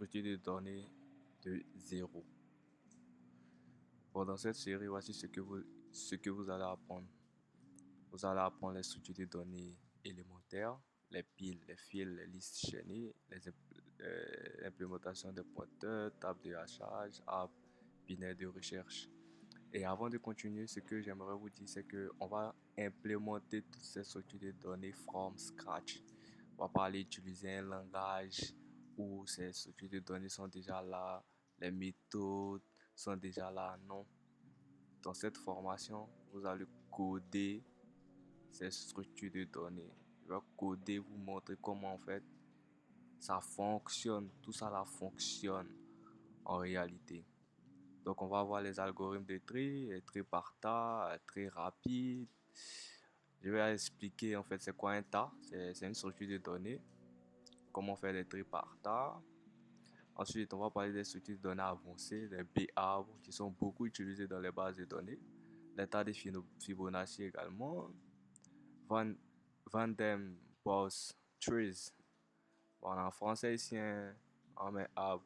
structure de données de zéro. Bon, dans cette série, voici ce que vous allez apprendre. Vous allez apprendre les structures de données élémentaires, les piles, les fils, les listes chaînées, l'implémentation des pointeurs, table de hachage, arbre binaire de recherche. Et avant de continuer, ce que j'aimerais vous dire, c'est qu'on va implémenter toutes ces structures de données from scratch. On va pas aller utiliser un langage où ces structures de données sont déjà là, les méthodes sont déjà là. Non. Dans cette formation, vous allez coder ces structures de données. Je vais coder, vous montrer comment en fait ça fonctionne. Tout ça là fonctionne en réalité. Donc on va voir les algorithmes de tri, les tri par tas, très rapide. Je vais expliquer en fait c'est quoi un tas. C'est une structure de données. Comment faire les tri par tas. Ensuite, on va parler des structures de données avancées, les B-arbres, qui sont beaucoup utilisés dans les bases de données. Les tas de Fibonacci également. Van dem Bos Trees. Bon, en français ici, on met arbre.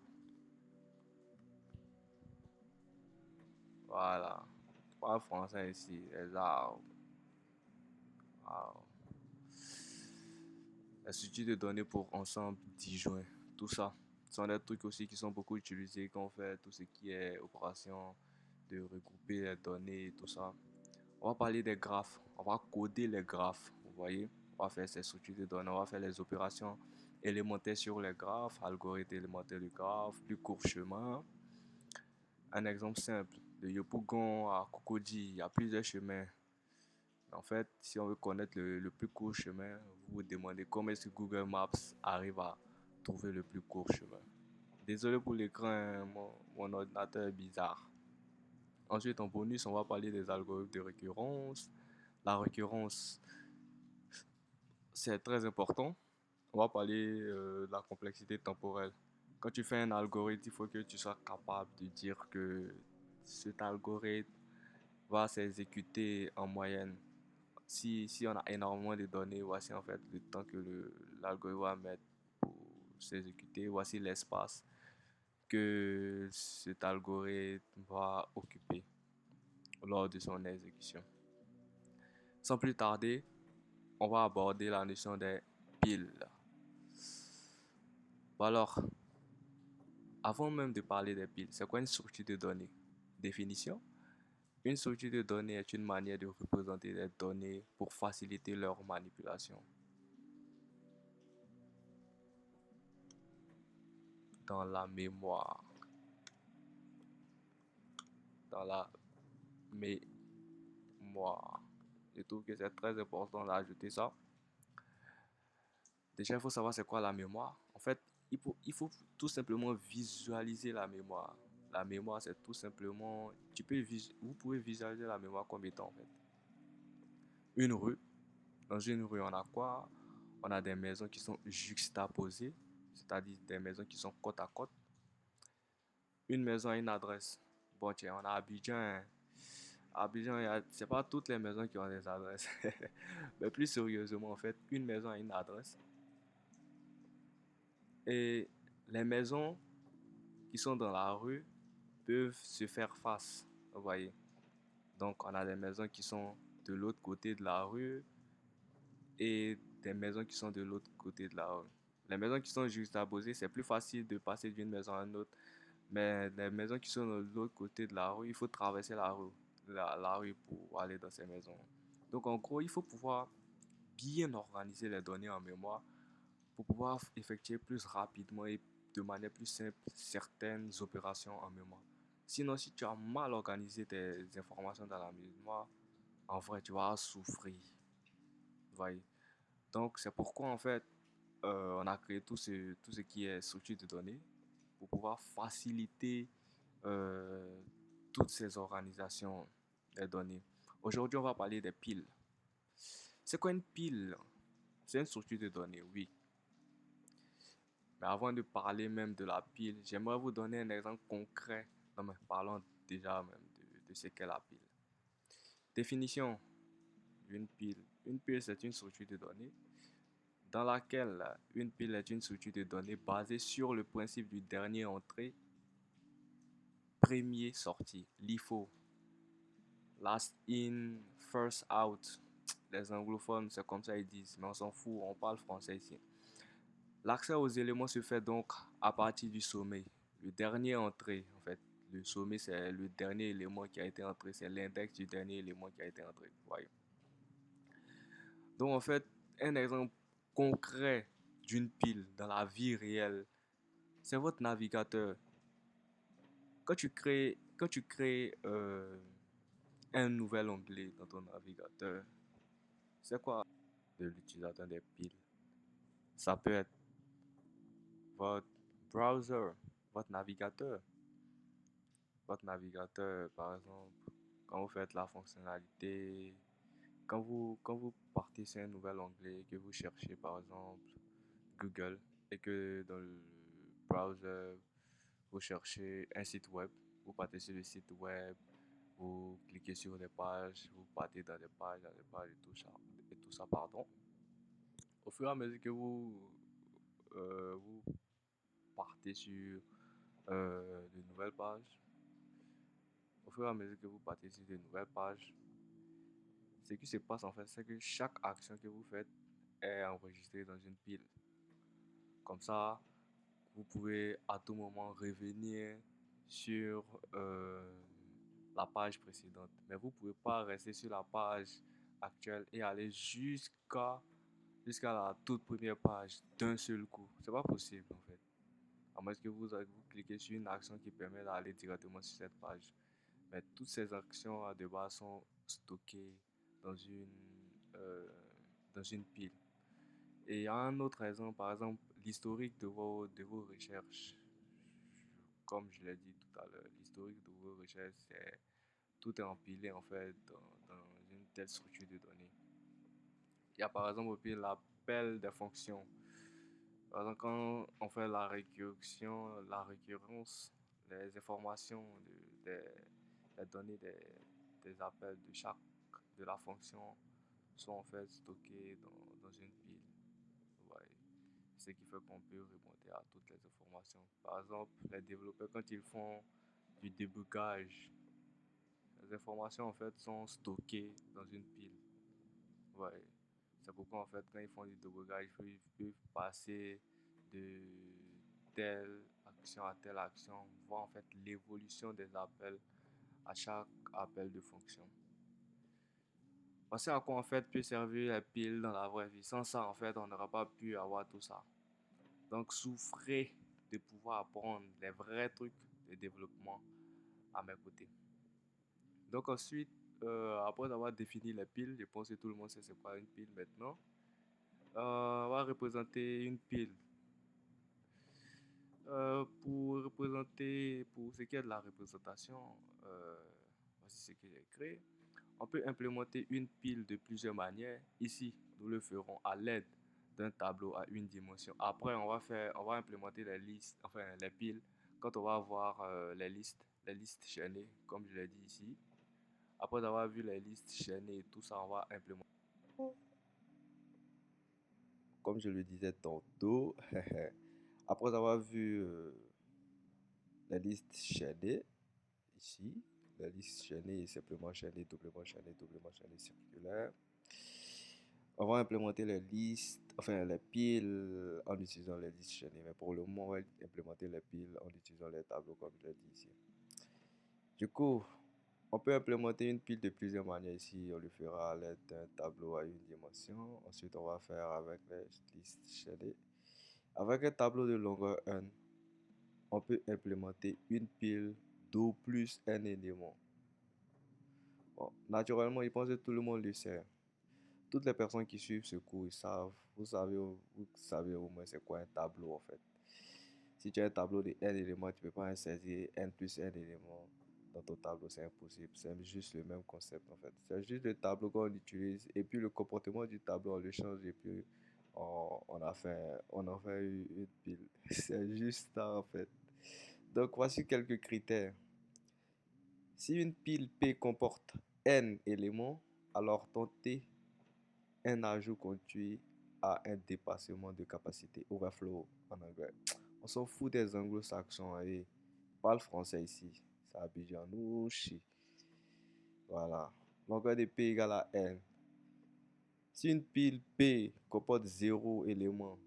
Voilà. Pas en français ici, les arbres. Wow. La structure de données pour ensemble disjoint. Tout ça. Ce sont des trucs aussi qui sont beaucoup utilisés quand on fait tout ce qui est opération de regrouper les données et tout ça. On va parler des graphes. On va coder les graphes. Vous voyez, on va faire ces structures de données. On va faire les opérations élémentaires sur les graphes, algorithme élémentaire du graphe, plus court chemin. Un exemple simple, de Yopougon à Cocody, il y a plusieurs chemins. En fait, si on veut connaître le plus court chemin, vous vous demandez comment est-ce que Google Maps arrive à trouver le plus court chemin. Désolé pour l'écran, hein, mon ordinateur est bizarre. Ensuite, en bonus, on va parler des algorithmes de récurrence. La récurrence, c'est très important. On va parler de la complexité temporelle. Quand tu fais un algorithme, il faut que tu sois capable de dire que cet algorithme va s'exécuter en moyenne. Si on a énormément de données, voici en fait le temps que l'algorithme va mettre pour s'exécuter. Voici l'espace que cet algorithme va occuper lors de son exécution. Sans plus tarder, on va aborder la notion des piles. Bon alors, avant même de parler des piles, c'est quoi une structure de données? Définition. Une structure de données est une manière de représenter les données pour faciliter leur manipulation. Dans la mémoire. Dans la mémoire. Je trouve que c'est très important d'ajouter ça. Déjà, il faut savoir c'est quoi la mémoire. En fait, il faut tout simplement visualiser la mémoire. La mémoire, c'est tout simplement... vous pouvez visualiser la mémoire comme étant en fait une rue. Dans une rue, on a quoi? On a des maisons qui sont juxtaposées, c'est-à-dire des maisons qui sont côte à côte. Une maison a une adresse. Bon, tiens, on a Abidjan, hein. Abidjan, c'est pas toutes les maisons qui ont des adresses. Mais plus sérieusement, en fait, une maison a une adresse. Et les maisons qui sont dans la rue peuvent se faire face, vous voyez. Donc, on a des maisons qui sont de l'autre côté de la rue et des maisons qui sont de l'autre côté de la rue. Les maisons qui sont juxtaposées, c'est plus facile de passer d'une maison à une autre. Mais les maisons qui sont de l'autre côté de la rue, il faut traverser la rue pour aller dans ces maisons. Donc, en gros, il faut pouvoir bien organiser les données en mémoire pour pouvoir effectuer plus rapidement et de manière plus simple certaines opérations en mémoire. Sinon, si tu as mal organisé tes informations dans la mémoire, en vrai, tu vas souffrir. Vous voyez? Donc, c'est pourquoi, en fait, on a créé tout ce qui est structure de données pour pouvoir faciliter euh, toutes ces organisations des données. Aujourd'hui, on va parler des piles. C'est quoi une pile? C'est une structure de données, oui. Mais avant de parler même de la pile, j'aimerais vous donner un exemple concret. Non, mais parlons déjà même de ce qu'est la pile. Définition d'une pile. Une pile, c'est une structure de données dans laquelle une pile est une structure de données basée sur le principe du dernier entré, premier sorti, LIFO, last in, first out. Les anglophones, c'est comme ça ils disent, mais on s'en fout, on parle français ici. L'accès aux éléments se fait donc à partir du sommet. Le dernier entré, en fait, le sommet, c'est le dernier élément qui a été entré, c'est l'index du dernier élément qui a été entré. Voyez. Donc, en fait, un exemple concret d'une pile dans la vie réelle, c'est votre navigateur. Quand tu crées un nouvel onglet dans ton navigateur, c'est quoi de l'utilisateur des piles? Ça peut être votre browser, votre navigateur. Votre navigateur, par exemple, quand vous faites la fonctionnalité, quand vous partez sur un nouvel onglet, que vous cherchez par exemple Google et que dans le browser, vous cherchez un site web, vous partez sur le site web, vous cliquez sur des pages, vous partez dans des pages et tout ça, pardon. Au fur et à mesure que vous partez sur de nouvelles pages, au fur et à mesure que vous partez sur de nouvelles pages, ce qui se passe en fait, c'est que chaque action que vous faites est enregistrée dans une pile. Comme ça, vous pouvez à tout moment revenir sur la page précédente. Mais vous ne pouvez pas rester sur la page actuelle et aller jusqu'à la toute première page d'un seul coup. C'est pas possible en fait. À moins que vous cliquez sur une action qui permet d'aller directement sur cette page. Mais toutes ces actions de base sont stockées dans euh, dans une pile. Et il y a un autre exemple, par exemple, l'historique de vos recherches. Comme je l'ai dit tout à l'heure, l'historique de vos recherches, tout est empilé en fait dans une telle structure de données. Il y a par exemple aussi l'appel des fonctions. Par exemple, quand on fait la récurrence, les informations, les données des appels de la fonction sont en fait stockées dans une pile. Ouais. Ce qui fait qu'on peut remonter à toutes les informations. Par exemple, les développeurs, quand ils font du débugage, les informations en fait sont stockées dans une pile. Ouais. C'est pourquoi en fait, quand ils font du débugage, ils peuvent passer de telle action à telle action, voir en fait l'évolution des appels à chaque appel de fonction. Voici à quoi en fait peut servir la pile dans la vraie vie. Sans ça, en fait, on n'aura pas pu avoir tout ça. Donc, souffrez de pouvoir apprendre les vrais trucs de développement à mes côtés. Donc, ensuite, après avoir défini les piles, je pense que tout le monde sait c'est quoi une pile maintenant. On va représenter une pile. Pour ce qui est de la représentation, voici ce que j'ai créé. On peut implémenter une pile de plusieurs manières. Ici, nous le ferons à l'aide d'un tableau à une dimension. Après, on va implémenter les listes, enfin les piles, quand on va avoir les listes chaînées, comme je l'ai dit ici. Après avoir vu les listes chaînées et tout ça, on va implémenter. Comme je le disais tantôt, après avoir vu la liste chaînée, ici, la liste chaînée est simplement chaînée, doublement chaînée circulaire. On va implémenter les listes, enfin les piles en utilisant les listes chaînées. Mais pour le moment, on va implémenter les piles en utilisant les tableaux comme je l'ai dit ici. Du coup, on peut implémenter une pile de plusieurs manières ici. On le fera à l'aide d'un tableau à une dimension. Ensuite, on va faire avec les listes chaînées. Avec un tableau de longueur n, on peut implémenter une pile d'au plus n éléments. Bon, naturellement, je pense que tout le monde le sait. Toutes les personnes qui suivent ce cours, ils savent, vous savez au moins c'est quoi un tableau en fait. Si tu as un tableau de n éléments, tu ne peux pas insérer n plus n éléments dans ton tableau, c'est impossible. C'est juste le même concept en fait. C'est juste le tableau qu'on utilise et puis le comportement du tableau, on le change et puis on en fait une pile. C'est juste ça en fait. Donc voici quelques critères. Si une pile P comporte n éléments, alors tentez un ajout continu à un dépassement de capacité, overflow en anglais. On s'en fout des anglo-saxons et parle français ici. C'est Abidjan, nous, chi. Voilà. Longueur de P égale à N. Si une pile P comporte 0 élément,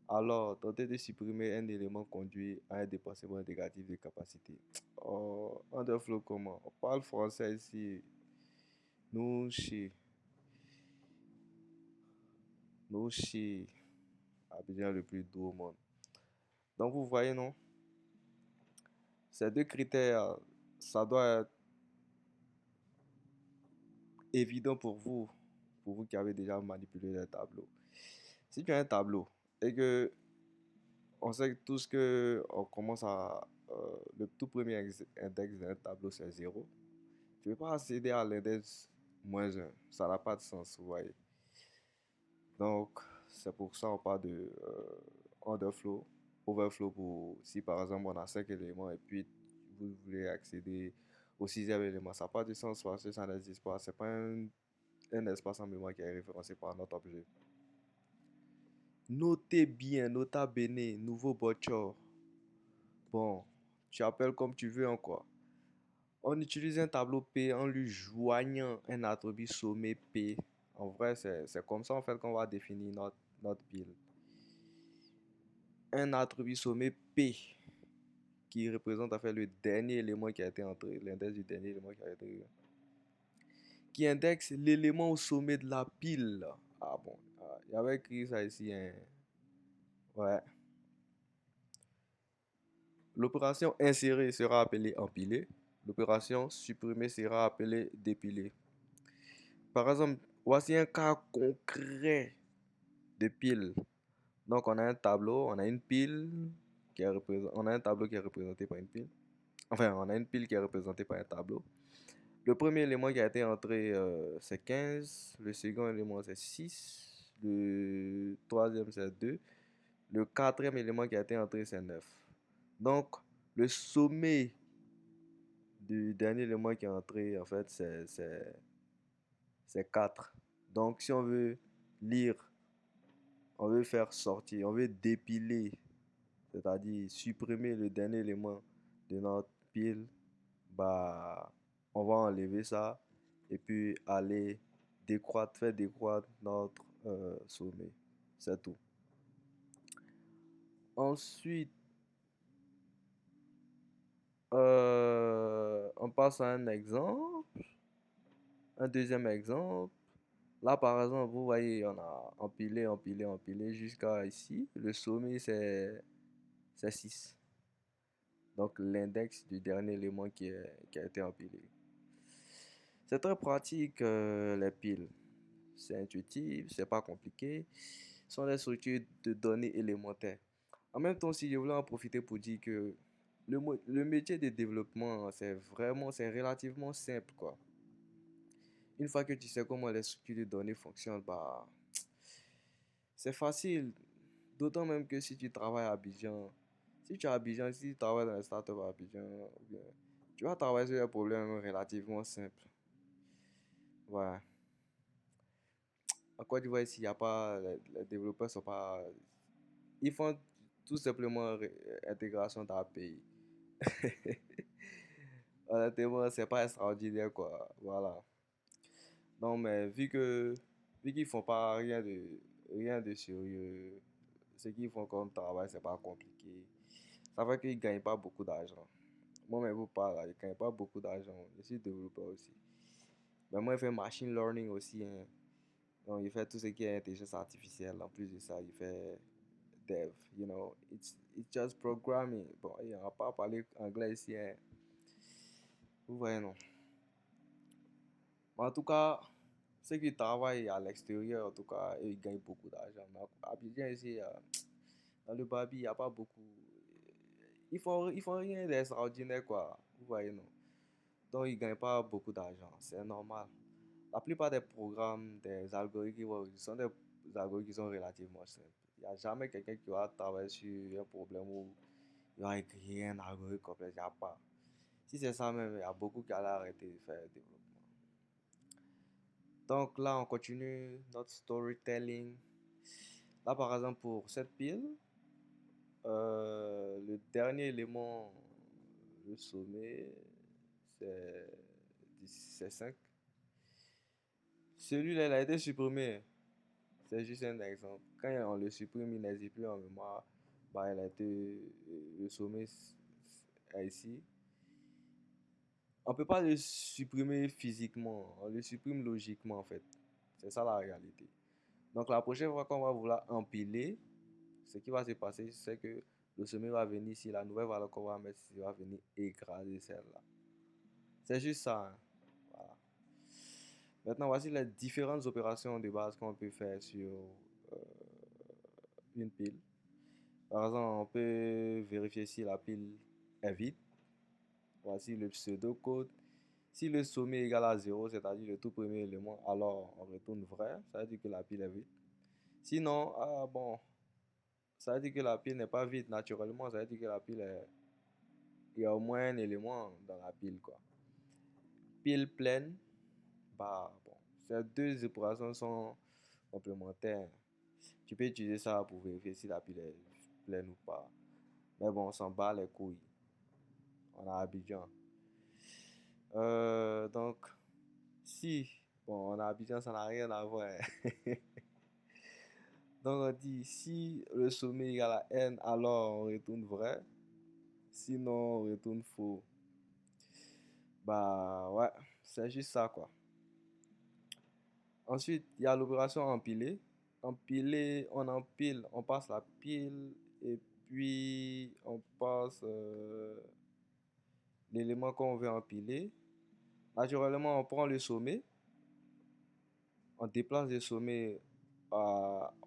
alors tenter de supprimer un élément conduit à un dépassement négatif de capacité. Oh, underflow comment? On parle français ici. Nous, chi. Nous, chi. Abidjan le plus doux au monde. Donc vous voyez, non? Ces deux critères, ça doit être évident pour vous qui avez déjà manipulé les tableaux. Si tu as un tableau et que on sait que tout ce que on commence à le tout premier index d'un tableau c'est 0, tu ne peux pas accéder à l'index -1. Ça n'a pas de sens, vous voyez. Donc c'est pour ça on parle de underflow, overflow pour si par exemple on a 5 éléments et puis vous voulez accéder au sixième élément, ça n'a pas de sens parce que ça n'existe pas. C'est pas un espace en mémoire qui est référencé par notre objet. Notez bien, nota bene, nouveau botchor. Bon, tu appelles comme tu veux en quoi. On utilise un tableau P en lui joignant un attribut sommet P. En vrai, c'est comme ça en fait qu'on va définir notre pile. Un attribut sommet P qui représente en fait le dernier élément qui a été entré, l'index du dernier élément qui a été entré, qui indexe l'élément au sommet de la pile. Ah bon, il y avait écrit ça ici, hein. Ouais. L'opération insérer sera appelée empiler. L'opération supprimer sera appelée dépiler. Par exemple, voici un cas concret de pile. Donc, on a un tableau, on a une pile on a un tableau qui est représenté par une pile. Enfin, on a une pile qui est représentée par un tableau. Le premier élément qui a été entré, c'est 15. Le second élément, c'est 6. Le troisième, c'est 2. Le quatrième élément qui a été entré, c'est 9. Donc, le sommet du dernier élément qui est entré, en fait, c'est 4. Donc, si on veut lire, on veut faire sortir, on veut dépiler, c'est-à-dire supprimer le dernier élément de notre pile, bah, on va enlever ça et puis aller décroître, faire décroître notre sommet. C'est tout. Ensuite, on passe à un exemple, un deuxième exemple. Là, par exemple, vous voyez, on a empilé, empilé, empilé jusqu'à ici. Le sommet, c'est 6. Donc, l'index du dernier élément qui a été empilé. C'est très pratique, les piles. C'est intuitif, c'est pas compliqué. Ce sont des structures de données élémentaires. En même temps, si je voulais en profiter pour dire que le métier de développement, c'est relativement simple, quoi. Une fois que tu sais comment les structures de données fonctionnent, bah, c'est facile. D'autant même que si tu travailles à Abidjan, si tu es à Abidjan, si tu travailles dans les startups à Abidjan, ou bien, tu vas travailler sur des problèmes relativement simples. Ouais. En Côte d'Ivoire, ici, il y a pas, les développeurs sont pas, ils font tout simplement intégration d'API. Honnêtement, c'est pas extraordinaire, quoi. Voilà. Non, mais vu qu'ils font pas rien de sérieux, ce qu'ils font comme travail, c'est pas compliqué. Ça fait qu'ils gagnent pas beaucoup d'argent. Moi-même, vous parle, je gagne pas beaucoup d'argent. Je suis développeur aussi. Mais moi, je fais machine learning aussi, hein. Donc, il fait tout ce qui est intelligence artificielle. En plus de ça, il fait dev. You know, it's just programming. Bon, on va pas parler anglais ici, hein. Vous voyez, non. En tout cas, ceux qui travaillent à l'extérieur, en tout cas, ils gagnent beaucoup d'argent. Mais à Abidjan, ici, dans le Babi, il n'y a pas beaucoup. Ils font rien d'extraordinaire, quoi. Vous voyez, non. Donc, ils ne gagnent pas beaucoup d'argent. C'est normal. La plupart des programmes, des algorithmes, sont des algorithmes qui sont relativement simples. Il n'y a jamais quelqu'un qui va travailler sur un problème où il va écrire un algorithme complexe. Il n'y a pas. Si c'est ça même, il y a beaucoup qui allaient arrêter de faire le développement. Donc là, on continue notre storytelling. Là, par exemple, pour cette pile, le dernier élément, le sommet, c'est c'est 5. Celui-là, il a été supprimé. C'est juste un exemple. Quand on le supprime, il n'existe plus en mémoire. Bah, il a été, le sommet est ici. On ne peut pas le supprimer physiquement, on le supprime logiquement en fait. C'est ça la réalité. Donc la prochaine fois qu'on va vouloir empiler, ce qui va se passer, c'est que le sommet va venir ici, la nouvelle valeur qu'on va mettre ici va venir écraser celle-là. C'est juste ça, hein. Voilà. Maintenant, voici les différentes opérations de base qu'on peut faire sur euh, une pile. Par exemple, on peut vérifier si la pile est vide. Voici le pseudocode. Si le sommet est égal à 0, c'est-à-dire le tout premier élément, alors on retourne vrai, ça veut dire que la pile est vide. Sinon, ah bon, ça veut dire que la pile n'est pas vide naturellement, ça veut dire que la pile est... Il y a au moins un élément dans la pile, quoi. Pile pleine, bah bon, ces deux opérations sont complémentaires. Tu peux utiliser ça pour vérifier si la pile est pleine ou pas. Mais bon, on s'en bat les couilles. On a Abidjan. Donc, si, bon, on a Abidjan, ça n'a rien à voir. Donc on dit si le sommet est égal à n, alors on retourne vrai. Sinon, on retourne faux. Bah ouais, c'est juste ça quoi. Ensuite, il y a l'opération empiler. Empiler, on empile, on passe la pile et puis on passe l'élément qu'on veut empiler. Naturellement, on prend le sommet, on déplace le sommet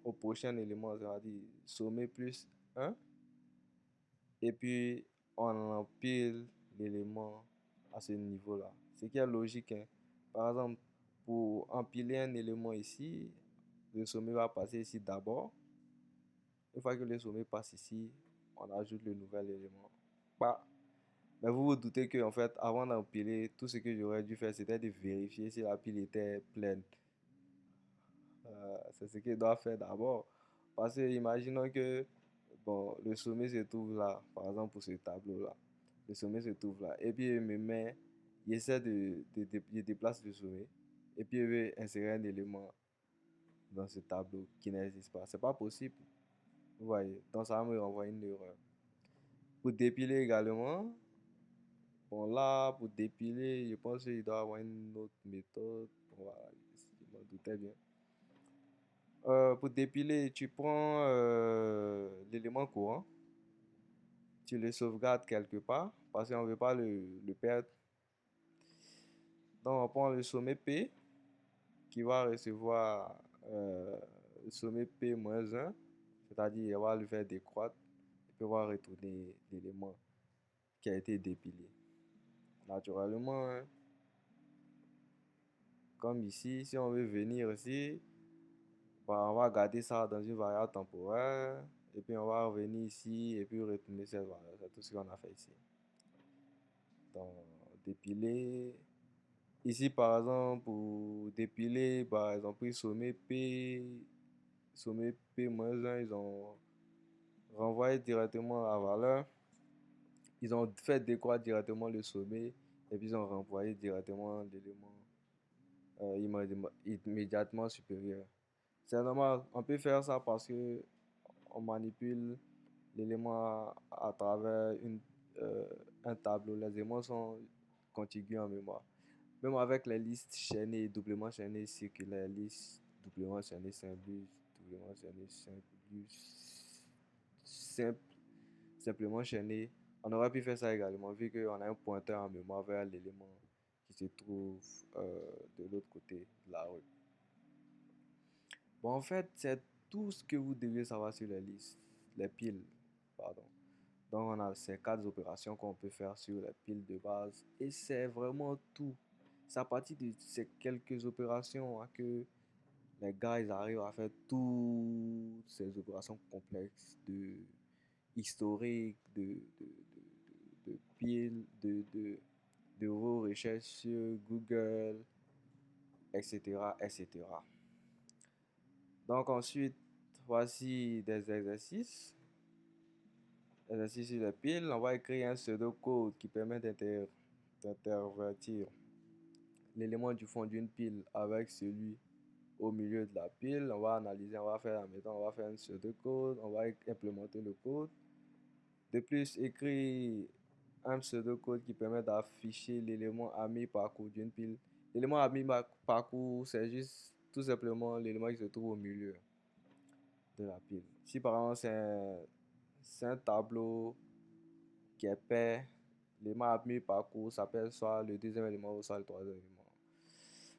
au prochain élément, c'est-à-dire sommet plus 1. Et puis, on empile l'élément à ce niveau-là. Ce qui est logique, hein. Par exemple, pour empiler un élément ici, le sommet va passer ici d'abord. Une fois que le sommet passe ici, on ajoute le nouvel élément. Bah, mais vous vous doutez que, en fait, avant d'empiler, tout ce que j'aurais dû faire, c'était de vérifier si la pile était pleine. C'est ce qu'il doit faire d'abord. Parce que imaginons que bon, le sommet se trouve là, par exemple pour ce tableau-là. Le sommet se trouve là. Et puis il me met, il essaie il déplace le sommet. Et puis il veut insérer un élément dans ce tableau qui n'existe pas. C'est pas possible. Vous voyez. Donc ça va me renvoyer une erreur. Pour dépiler également, bon là, pour dépiler, je pense qu'il doit y avoir une autre méthode. Voilà, je m'en doutais bien. Pour dépiler, tu prends l'élément courant, tu le sauvegardes quelque part parce qu'on ne veut pas le perdre. Donc, on prend le sommet P qui va recevoir le sommet P-1, c'est-à-dire on va le faire décroître et puis on va retourner l'élément qui a été dépilé. Naturellement, hein, comme ici, si on veut venir ici, bah, on va garder ça dans une variable temporaire. Et puis on va revenir ici et puis retourner cette valeur. C'est tout ce qu'on a fait ici. Donc, dépiler. Ici, par exemple, pour dépiler, bah, ils ont pris sommet P-1, ils ont renvoyé directement la valeur. Ils ont fait décroître directement le sommet et puis ils ont renvoyé directement l'élément immédiatement supérieur. C'est normal, on peut faire ça parce que on manipule l'élément à travers un tableau. Les éléments sont contigus en mémoire. Même avec les listes chaînées, doublement chaînées, circulaires, listes, doublement chaînées, simples, doublement chaînées, simple, simplement chaînées, on aurait pu faire ça également, vu qu'on a un pointeur en mémoire vers l'élément qui se trouve de l'autre côté de la rue. Bon, en fait, c'est tout ce que vous devez savoir sur les listes, les piles, pardon. Donc, on a ces quatre opérations qu'on peut faire sur les piles de base. Et c'est vraiment tout. C'est à partir de ces quelques opérations hein, que les gars ils arrivent à faire toutes ces opérations complexes de historique, de piles, de vos recherches sur Google, etc., etc. Donc ensuite, voici des exercices. Exercice sur les piles. On va écrire un pseudocode qui permet d'intervertir l'élément du fond d'une pile avec celui au milieu de la pile. On va analyser, on va faire, admettons, on va faire un pseudocode, on va implémenter le code. De plus, écrire un pseudocode qui permet d'afficher l'élément à mi-parcours d'une pile. L'élément à mi-parcours, c'est juste tout simplement l'élément qui se trouve au milieu de la pile. Si par exemple c'est un tableau qui est pair, l'élément à mi-parcours s'appelle soit le deuxième élément ou soit le troisième élément.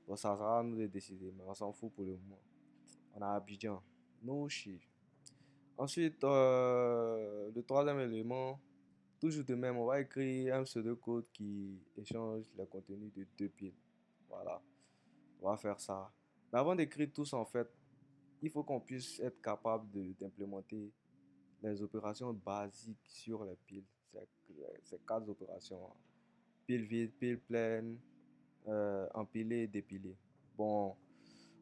Bon, ça sera à nous de décider, mais on s'en fout pour le moment. On a Abidjan, Nouchi. Ensuite, le troisième élément, toujours de même, on va écrire un pseudocode qui échange les contenus de deux piles. Voilà, on va faire ça. Mais avant d'écrire tout ça, en fait, il faut qu'on puisse être capable d'implémenter les opérations basiques sur les piles. C'est quatre opérations. Pile vide, pile pleine, empiler et dépiler. Bon,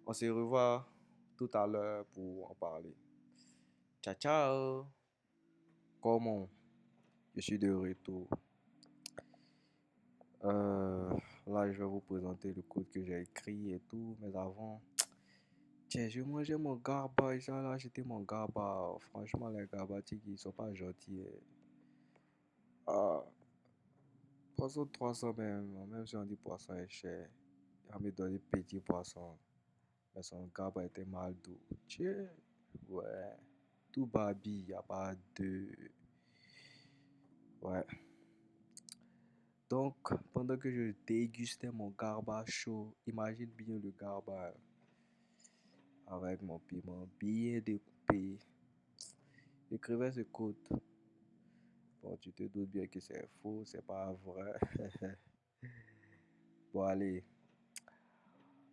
on se revoit tout à l'heure pour en parler. Ciao, ciao! Comment? Je suis de retour. Euh, Là, je vais vous présenter le code que j'ai écrit et tout. Mais avant, tiens, je mangeais mon garba. J'ai acheté mon garba. Franchement, les garbatiques, ils sont pas gentils. Ah, poisson 300 même. Même si on dit poisson est cher. Il va me donner petit poisson. Mais son garba était mal doux. Tiens, ouais. Tout babi, il n'y a pas de... Ouais. Donc, pendant que je dégustais mon garba chaud, imagine bien le garba avec mon piment bien découpé. J'écrivais ce code. Bon, tu te doutes bien que c'est faux, c'est pas vrai. Bon, allez,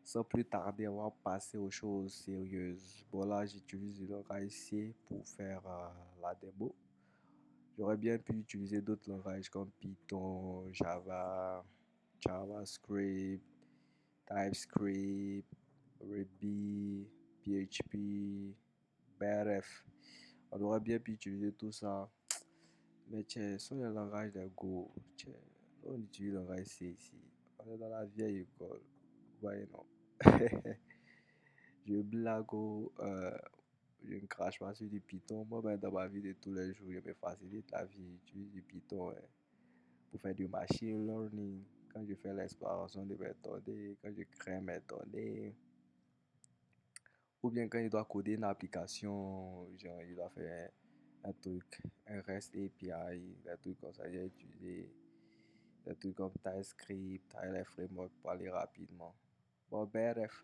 sans plus tarder, on va passer aux choses sérieuses. Bon, là, j'utilise le langage C pour faire la démo. J'aurais bien pu utiliser d'autres langages comme Python, Java, JavaScript, TypeScript, Ruby, PHP, BRF. On aurait bien pu utiliser tout ça. Mais tiens, sur le langage de Go, tiens, on utilise le langage C ici. On est dans la vieille école. Vous voyez, non? Je blague, je ne crache pas sur du Python. Moi, ben, dans ma vie de tous les jours, je me facilite la vie. J'utilise du Python pour faire du machine learning. Quand je fais l'exploration de mes données, quand je crée mes données, ou bien quand il doit coder une application, genre il doit faire un truc, un REST API, des trucs comme ça, j'ai utilisé des trucs comme TypeScript, Tyler Framework pour aller rapidement. Bon, bref.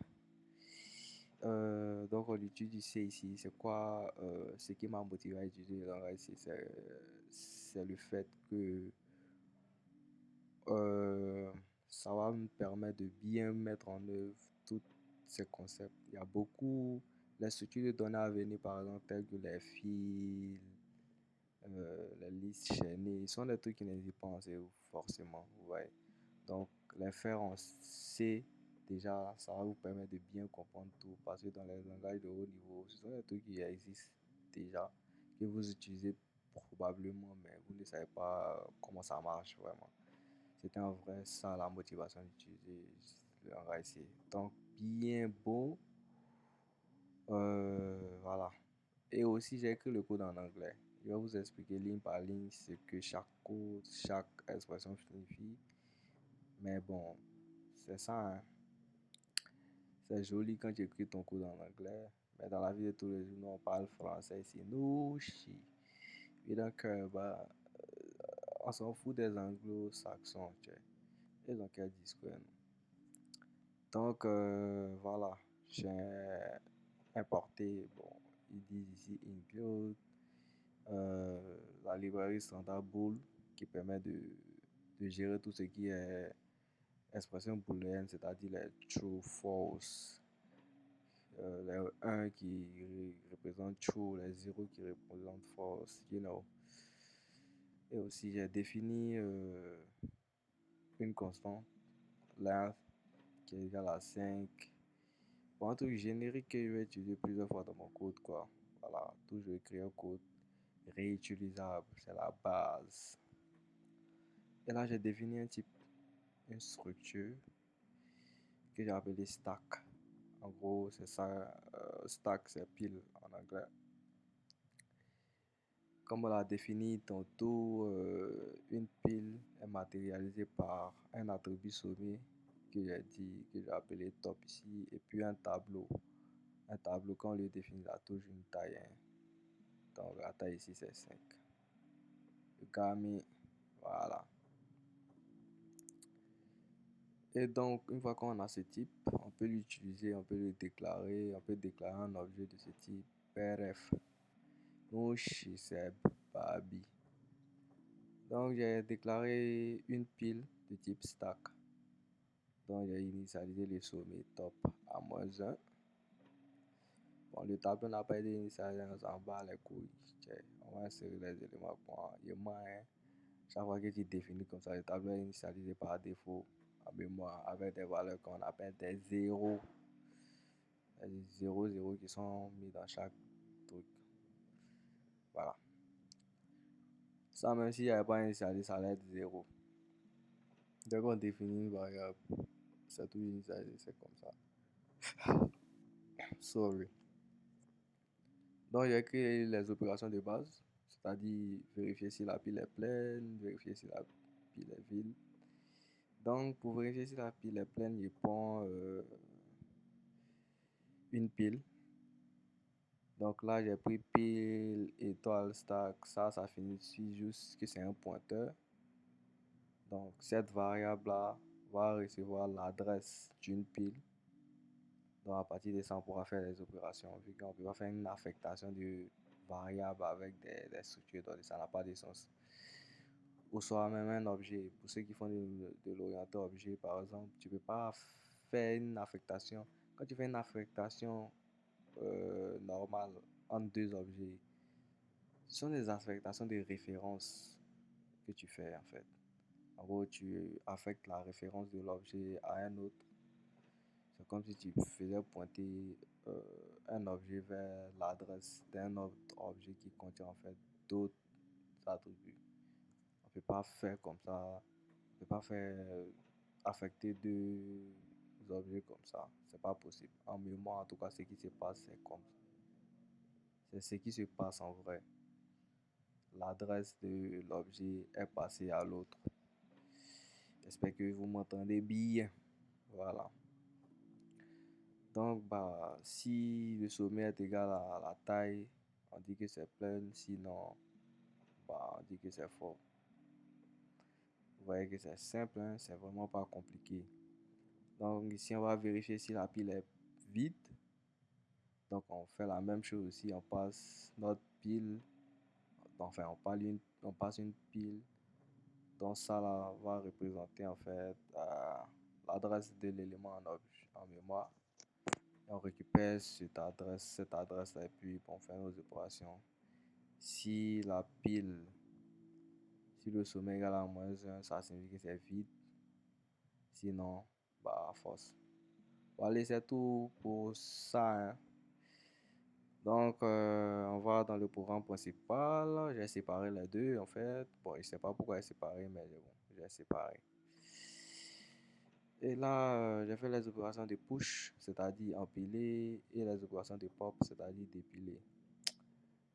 Donc on utilise C ici. C'est quoi ce qui m'a motivé à utiliser le langage C? C'est le fait que euh, ça va me permettre de bien mettre en œuvre tous ces concepts. Il y a beaucoup, les structures de données à venir, par exemple, telles que les fils, les listes chaînées, sont des trucs qui n'existent pas en C forcément. Vous voyez. Donc, les faire en C, déjà, ça va vous permettre de bien comprendre tout. Parce que dans les langages de haut niveau, ce sont des trucs qui existent déjà, que vous utilisez probablement, mais vous ne savez pas comment ça marche vraiment. C'était en vrai ça la motivation d'utiliser le langage C. Donc, bien bon. Voilà. Et aussi, j'ai écrit le code en anglais. Je vais vous expliquer ligne par ligne ce que chaque code, chaque expression signifie. Mais bon, c'est ça, hein. C'est joli quand tu écris ton code en anglais. Mais dans la vie de tous les jours, nous, on parle français ici. Nous, chi. Et donc, bah, on s'en fout des anglo-saxons, tu sais. Ils ont quel discours, nous. Donc, voilà. J'ai importé, bon, ils disent ici include, la librairie standard bool qui permet de gérer tout ce qui est expression booléenne, c'est-à-dire les true, false, les 1 qui représente true, les 0 qui représentent false, you know. Et aussi, j'ai défini une constante, length, qui est égale à 5. Bon, un truc générique que je vais utiliser plusieurs fois dans mon code, quoi. Voilà, toujours écrire un code réutilisable, c'est la base. Et là, j'ai défini un type, une structure que j'ai appelée stack. En gros, c'est ça, stack, c'est pile en anglais. Comme on l'a défini tantôt, une pile est matérialisée par un attribut sommet que j'ai dit, que j'ai appelé top ici, et puis un tableau. Un tableau, quand on lui définit là, toujours une taille 1. Donc la taille ici, c'est 5. Le Kami, voilà. Et donc, une fois qu'on a ce type, on peut l'utiliser, on peut le déclarer, on peut déclarer un objet de ce type, prf, Mouchi Seb Babi. Donc, j'ai déclaré une pile de type stack. Donc, j'ai initialisé le sommet top à -1. Bon, le tableau n'a pas été initialisé, on s'en bat les couilles. On va insérer les éléments pour hein. Chaque fois que tu définis comme ça, le tableau est initialisé par défaut en mémoire avec des valeurs qu'on appelle des zéros. Les 0 qui sont mis dans chaque truc. Voilà. Ça, même s'il n'y avait pas initialisé, ça allait être 0. Dès qu'on définit une variable, c'est tout initialisé, c'est comme ça. Sorry. Donc, j'ai écrit les opérations de base, c'est-à-dire vérifier si la pile est pleine, vérifier si la pile est vide. Donc, pour vérifier si la pile est pleine, je prends une pile. Donc là, j'ai pris pile, étoile, stack. Ça finit juste que c'est un pointeur. Donc, cette variable-là va recevoir l'adresse d'une pile. Donc, à partir de ça, on pourra faire les opérations. Vu qu'on peut pas faire une affectation de variable avec des structures données, ça n'a pas de sens. Ou soit même un objet. Pour ceux qui font de l'orienté objet, par exemple, tu ne peux pas faire une affectation. Quand tu fais une affectation normale entre deux objets, ce sont des affectations de référence que tu fais en fait. En gros, tu affectes la référence de l'objet à un autre. C'est comme si tu faisais pointer un objet vers l'adresse d'un autre objet qui contient en fait d'autres attributs. On ne peut pas faire comme ça. On ne peut pas faire affecter deux objets comme ça. C'est pas possible. En mémoire, en tout cas, ce qui se passe, c'est comme ça. C'est ce qui se passe en vrai. L'adresse de l'objet est passée à l'autre. J'espère que vous m'entendez bien. Voilà. Donc, si le sommet est égal à la taille, on dit que c'est plein. Sinon, on dit que c'est faux. Vous voyez que c'est simple, hein? C'est vraiment pas compliqué. Donc, ici, on va vérifier si la pile est vide. Donc, on fait la même chose aussi. On passe notre pile. Enfin, on passe une pile. Donc, ça là, va représenter en fait l'adresse de l'élément en mémoire. Et on récupère cette adresse là, et puis on fait nos opérations. Si la pile, si le sommet est égal à -1, ça signifie que c'est vide. Sinon, force. Bon, allez, c'est tout pour ça, hein. Donc, on va dans le programme principal. J'ai séparé les deux, en fait. Bon, je ne sais pas pourquoi j'ai séparé, mais bon, j'ai séparé. Et là, j'ai fait les opérations de push, c'est-à-dire empiler, et les opérations de pop, c'est-à-dire dépiler.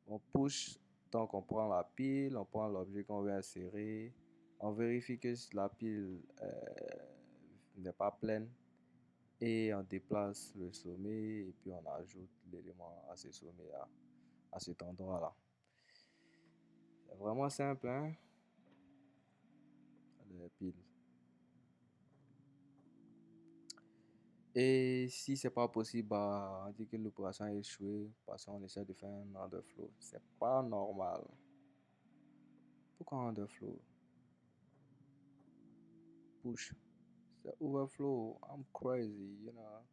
On push, donc on prend la pile, on prend l'objet qu'on veut insérer, on vérifie que la pile n'est pas pleine, et on déplace le sommet, et puis on ajoute l'élément à ce sommet-là, à cet endroit-là. C'est vraiment simple, hein, les piles. Et si c'est pas possible, on dit que l'opération est échouée parce qu'on essaie de faire un underflow. C'est pas normal. Pourquoi un underflow? Push. C'est overflow. I'm crazy, you know.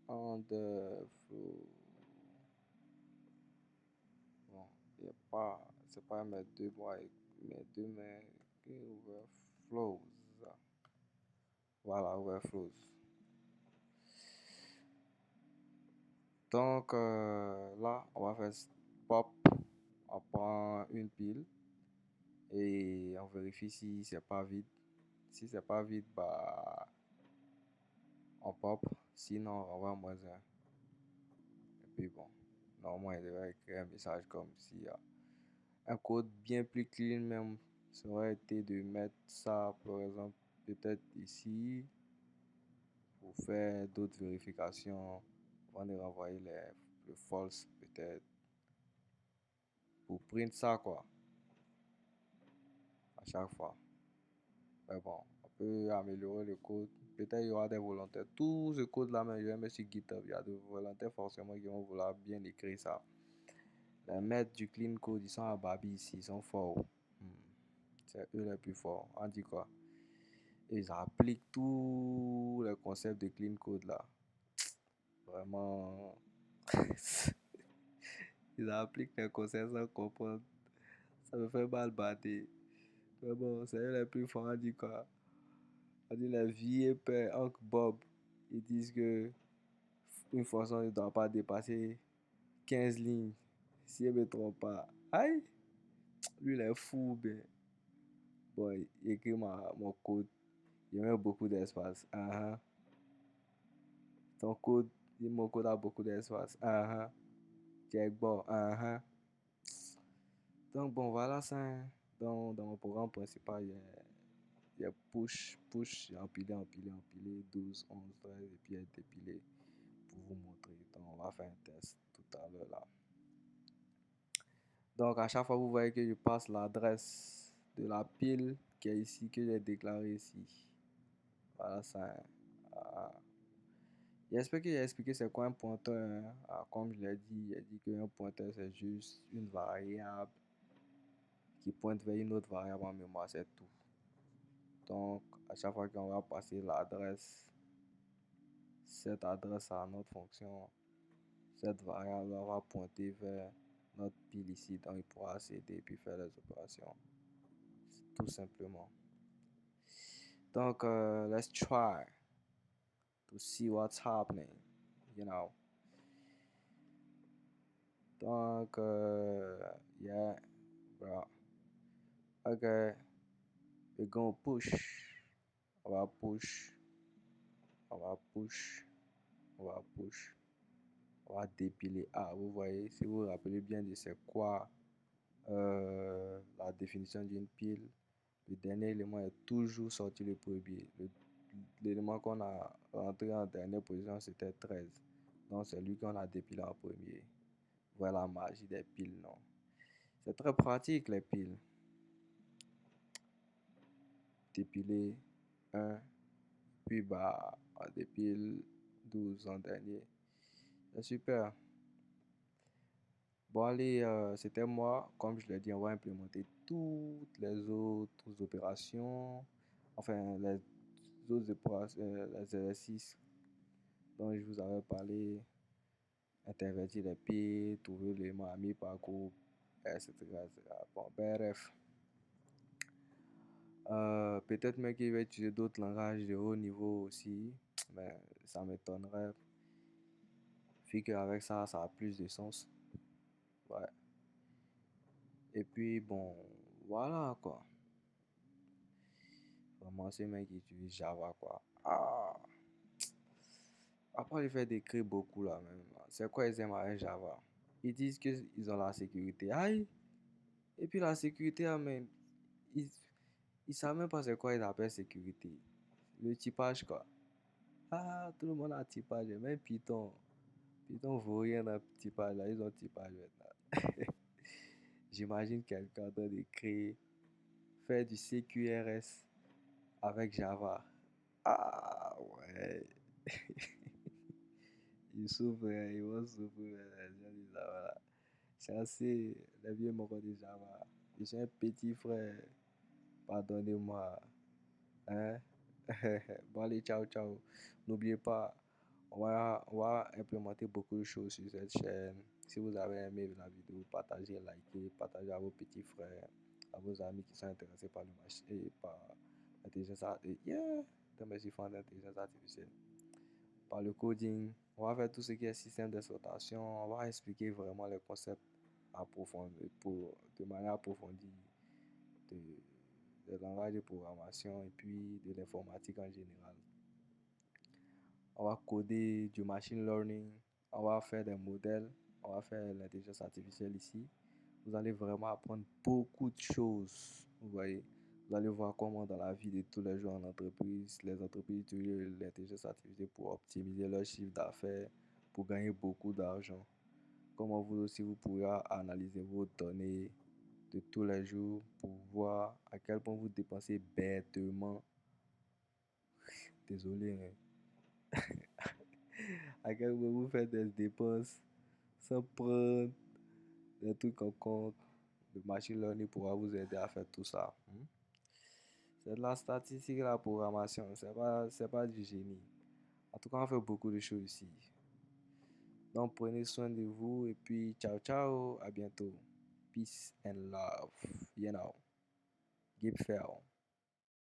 Underflow. Bon, y a pas, c'est pas mes deux mains qui overflows. Voilà, overflows. Donc là, on va faire pop. On prend une pile et on vérifie si c'est pas vide. Si c'est pas vide, bah on pop. Sinon, on va moins un. Et puis bon, normalement, il devrait écrire un message comme si un code bien plus clean même. Ça aurait été de mettre ça, par exemple, peut-être ici pour faire d'autres vérifications avant de renvoyer le false peut-être pour print ça quoi à chaque fois. Mais bon, on peut améliorer le code. Peut-être il y aura des volontaires. Tout ce code-là, mais je vais mettre sur GitHub. Il y a des volontaires forcément qui vont vouloir bien écrire ça. Les maîtres du clean code, ils sont à Babi ici, ils sont forts. Hmm. C'est eux les plus forts. On dit quoi? Et ils appliquent tous les concepts de clean code là. Vraiment. Ils appliquent les concepts sans comprendre. Ça me fait mal battre. Mais bon, c'est eux les plus forts. On dit quoi? On dit les vieux pères, Uncle Bob. Ils disent que une façon ne doit pas dépasser 15 lignes. Si je ne me trompe pas. Aïe! Lui, il est fou, ben. Bon, il écrit mon code. Il met beaucoup d'espace. Ton code, mon code a beaucoup d'espace. Check bon. Donc, bon, voilà ça. Hein. Dans mon programme principal, il y a push, empiler, 12, 11, 13, et puis il y a dépilé pour vous montrer. Donc, on va faire un test tout à l'heure là. Donc, à chaque fois, vous voyez que je passe l'adresse de la pile qui est ici, que j'ai déclaré ici. Voilà ça. Ah. J'espère que j'ai expliqué c'est quoi un pointeur. Hein. Ah, comme je l'ai dit, il a dit qu'un pointeur, c'est juste une variable qui pointe vers une autre variable en mémoire, c'est tout. Donc, à chaque fois qu'on va passer l'adresse, cette adresse à notre fonction, cette variable va pointer vers notre pile ici, donc il pourra accéder et puis faire les opérations. Tout simplement. Donc, let's try to see what's happening, you know. Donc, yeah, bro. Okay, we're gonna push. On va push. On va push. On va push. On va dépiler. Ah, vous voyez, si vous vous rappelez bien de c'est quoi la définition d'une pile, le dernier élément est toujours sorti le premier. L'élément qu'on a rentré en dernière position, c'était 13. Donc, c'est lui qu'on a dépilé en premier. Voilà la magie des piles, non? C'est très pratique, les piles. Dépiler 1, puis bah, on dépile 12 en dernier. C'est super. Bon, allez, c'était moi. Comme je l'ai dit, on va implémenter toutes les autres opérations. Enfin, les autres opérations, les exercices dont je vous avais parlé. Intervertir les pieds, trouver l'élément ami par groupe, etc., etc. Bon, bref. Peut-être même qu'il va utiliser d'autres langages de haut niveau aussi. Mais ça m'étonnerait. Vu qu'avec ça, ça a plus de sens. Ouais. Et puis, bon, voilà quoi. Vraiment, ces mecs qui utilisent Java quoi. Ah. Après, le fait d'écrire beaucoup là même. C'est quoi ils aiment avec Java? Ils disent qu'ils ont la sécurité. Aïe! Et puis la sécurité, même, ils, ils savent même pas c'est quoi ils appellent sécurité. Le typage quoi. Ah, tout le monde a typage. Même Python. Python vaut rien dans le typage là. Ils ont typage maintenant. J'imagine quelqu'un en train d'écrire, faire du CQRS avec Java. Ah ouais. Ils souffrent, hein, ils vont souffrir. Les gens disent, ah, voilà. C'est assez, les vieux m'ont dit Java. Je suis un petit frère. Pardonnez-moi. Hein? Bon, allez, ciao, ciao. N'oubliez pas, on va implémenter beaucoup de choses sur cette chaîne. Si vous avez aimé la vidéo, partagez, likez, partagez à vos petits frères, à vos amis qui sont intéressés par le marché et par l'intelligence artificielle. Yeah! Dans mes efforts d'intelligence artificielle. par le coding. On va faire tout ce qui est système d'exploitation. On va expliquer vraiment les concepts de manière approfondie de, des langages de programmation et puis de l'informatique en général. On va coder du machine learning. On va faire des modèles. On va faire l'intelligence artificielle ici. Vous allez vraiment apprendre beaucoup de choses. Vous voyez, vous allez voir comment dans la vie de tous les jours en entreprise, les entreprises utilisent l'intelligence artificielle pour optimiser leur chiffre d'affaires, pour gagner beaucoup d'argent. Comment vous aussi, vous pourrez analyser vos données de tous les jours pour voir à quel point vous dépensez bêtement. Désolé, hein. À quel point vous faites des dépenses sans prendre des trucs en compte. Le machine learning pourra vous aider à faire tout ça. C'est de la statistique et la programmation. C'est pas du génie. En tout cas, on fait beaucoup de choses ici. Donc, prenez soin de vous et puis ciao, ciao. À bientôt. Peace and love. You know. Keep fair.